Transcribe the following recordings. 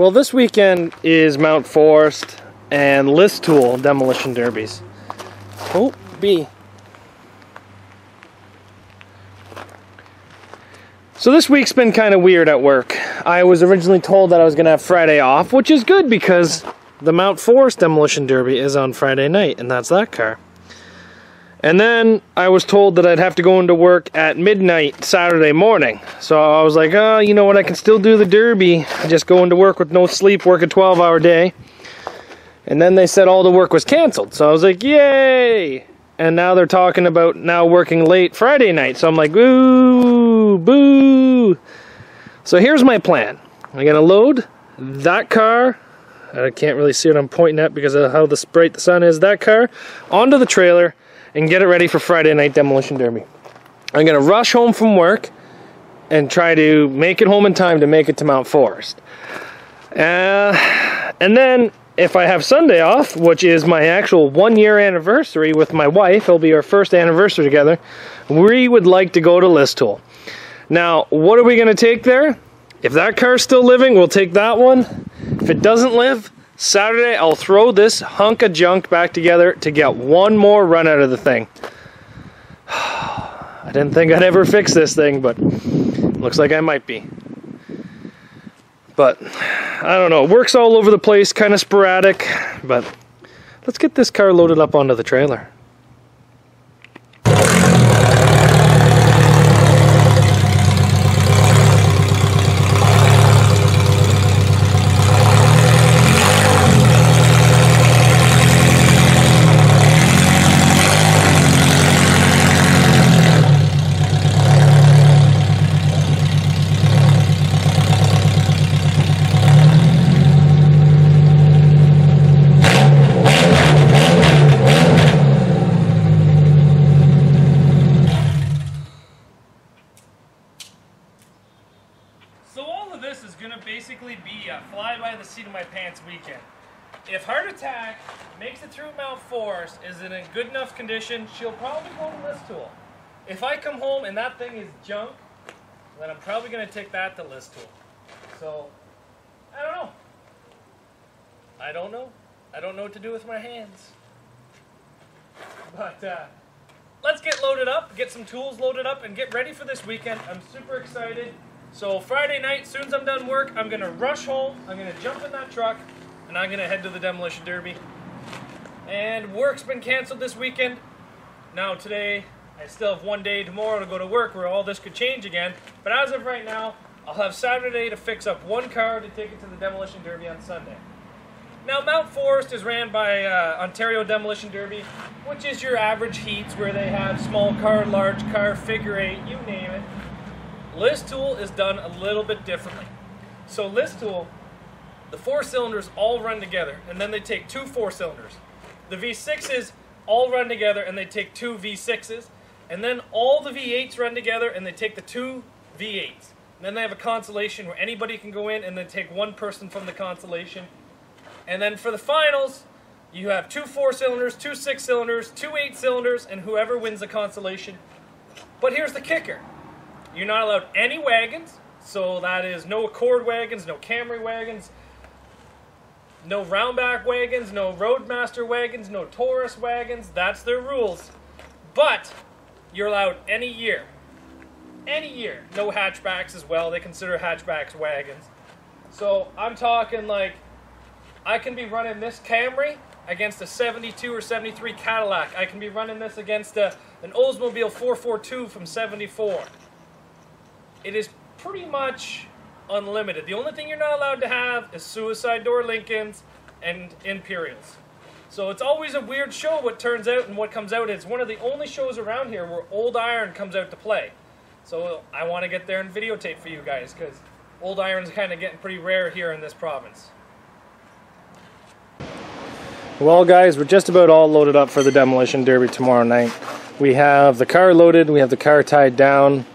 Well, this weekend is Mount Forest and List Tool demolition derbies. Oh, B. So this week's been kind of weird at work. I was originally told that I was going to have Friday off, which is good because the Mount Forest demolition derby is on Friday night, and that's that car. And then I was told that I'd have to go into work at midnight Saturday morning. So I was like, oh, you know what, I can still do the derby. Just go into work with no sleep, work a 12-hour day. And then they said all the work was canceled. So I was like, yay! And now they're talking about now working late Friday night. So I'm like, boo, boo. So here's my plan. I'm going to load that car. I can't really see what I'm pointing at because of how bright the sun is. That car onto the trailer and get it ready for Friday night demolition derby. I'm going to rush home from work and try to make it home in time to make it to Mount Forest. And then if I have Sunday off, which is my actual 1-year anniversary with my wife, it'll be our first anniversary together, we would like to go to List Tool. Now, what are we going to take there? If that car's still living, we'll take that one. If it doesn't live, Saturday, I'll throw this hunk of junk back together to get one more run out of the thing. I didn't think I'd ever fix this thing, but looks like I might be. But, I don't know, it works all over the place, kind of sporadic, but let's get this car loaded up onto the trailer. This is going to basically be a fly by the seat of my pants weekend. If Heart Attack makes it through Mount Forest, is in a good enough condition, she'll probably go to List Tool. If I come home and that thing is junk, then I'm probably going to take that to List Tool. So, I don't know. I don't know what to do with my hands. But, let's get loaded up, get some tools loaded up, and get ready for this weekend. I'm super excited. So Friday night, as soon as I'm done work, I'm going to rush home, I'm going to jump in that truck, and I'm going to head to the demolition derby. And work's been canceled this weekend. Now today, I still have one day tomorrow to go to work where all this could change again. But as of right now, I'll have Saturday to fix up one car to take it to the demolition derby on Sunday. Now Mount Forest is ran by Ontario Demolition Derby, which is your average heats where they have small car, large car, figure eight, you name it. List Tool is done a little bit differently. So List Tool, the 4 cylinders all run together, and then they take 2 4-cylinders. The V6s all run together, and they take 2 V6s, and then all the V8s run together, and they take the 2 V8s. And then they have a consolation where anybody can go in and then take one person from the consolation. And then for the finals, you have 2 4-cylinders, 2 6-cylinders, 2 8-cylinders, and whoever wins the consolation. But here's the kicker. You're not allowed any wagons, so that is no Accord wagons, no Camry wagons, no Roundback wagons, no Roadmaster wagons, no Taurus wagons. That's their rules. But you're allowed any year. Any year. No hatchbacks as well. They consider hatchbacks wagons. So I'm talking like I can be running this Camry against a 72 or 73 Cadillac. I can be running this against an Oldsmobile 442 from 74. It is pretty much unlimited. The only thing you're not allowed to have is suicide door Lincolns and Imperials. So it's always a weird show what turns out and what comes out. It's one of the only shows around here where old iron comes out to play. So I want to get there and videotape for you guys because old iron's kind of getting pretty rare here in this province. Well guys, we're just about all loaded up for the demolition derby tomorrow night. We have the car loaded, we have the car tied down.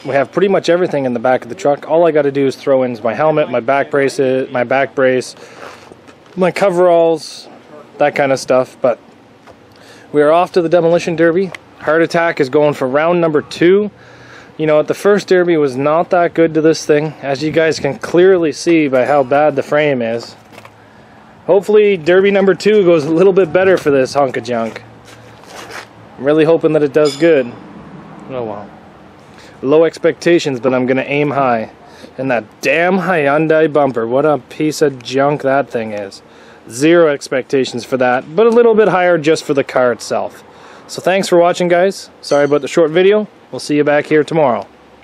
We have pretty much everything in the back of the truck. All I got to do is throw in my helmet, my back braces, my back brace, my coveralls, that kind of stuff. But we are off to the demolition derby. Heart Attack is going for round number 2. You know what, the first Derby was not that good to this thing, as you guys can clearly see by how bad the frame is. Hopefully Derby number 2 goes a little bit better for this hunk of junk. I'm really hoping that it does good. Oh well. Low expectations, but I'm gonna aim high. And that damn Hyundai bumper, what a piece of junk that thing is. Zero expectations for that, but a little bit higher just for the car itself. So thanks for watching, guys. Sorry about the short video. We'll see you back here tomorrow.